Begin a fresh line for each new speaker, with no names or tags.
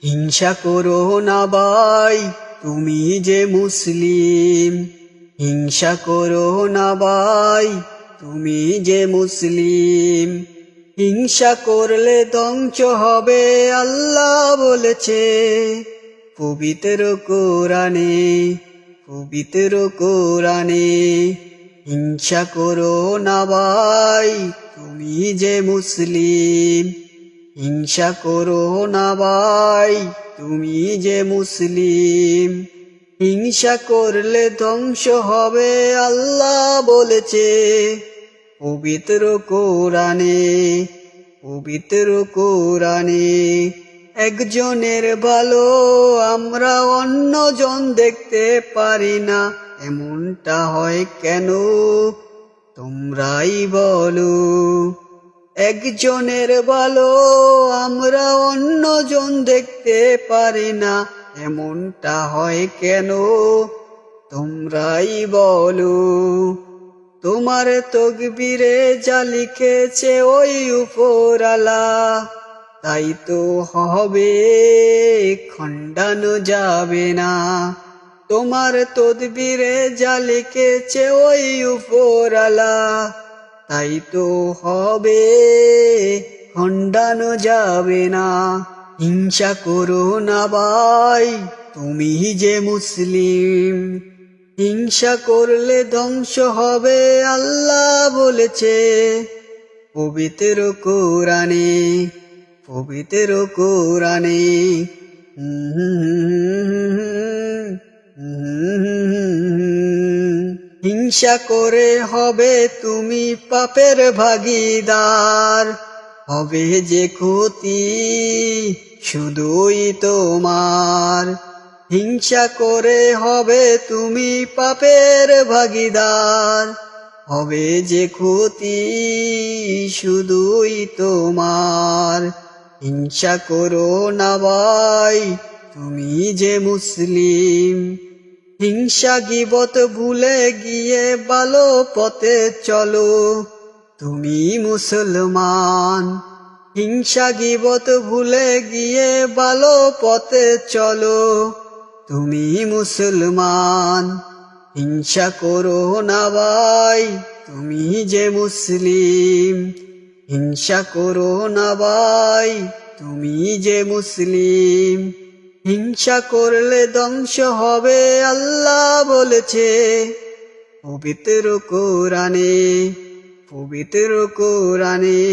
হিংসা করো না ভাই, তুমি যে মুসলিম। হিংসা করো না ভাই, তুমি যে মুসলিম। হিংসা করলে ধ্বংস হবে, আল্লাহ বলেছে পবিত্র কোরআনে, পবিত্র কোরআনে। হিংসা করো না ভাই, তুমি যে মুসলিম। হিংসা করো না ভাই, তুমি যে মুসলিম। হিংসা করলে ধ্বংস হবে, আল্লাহ বলেছে পবিত্র কোরআনে, পবিত্র কোরআনে। একজনের ভালো আমরা অন্যজন দেখতে পারি না, এমনটা হয় কেন তোমরাই বলো। একজনের ভালো আমরা অন্যজন দেখতে পারি না, এমনটা হয় কেন তোমরাই বলো। তোমার তকবীরে যা লিখেছে ওই উপরালা, তাই তো হবে, খণ্ডানো যাবে না। তোমার তদবিরে যা লিখেছে ওই উপরালা, তাই তো হবে, খণ্ডানো যাবে না। হিংসা করো না ভাই, তুমি যে মুসলিম। হিংসা করলে ধ্বংস হবে, আল্লাহ বলেছে পবিত্র কোরআনে, পবিত্র কোরআনে। হিংসা করে হবে তুমি পাপের ভাগীদার, হবে যে ক্ষতি শুধুই তোমার। হিংসা করে হবে তুমি পাপের ভাগীদার, হবে যে ক্ষতি শুধুই তোমার। হিংসা করো না ভাই, তুমি যে মুসলিম। হিংসা গীবত ভুলে গিয়ে ভালো পথে চলো, তুমি মুসলমান। হিংসা গীবত ভুলে গিয়ে ভালো পথে চলো, তুমি মুসলমান। হিংসা করো না ভাই, তুমি যে মুসলিম। হিংসা করো না ভাই, তুমি যে মুসলিম। হিংসা করলে ধ্বংস হবে, আল্লাহ বলেছে পবিত্র কোরআনে, পবিত্র কোরআনে।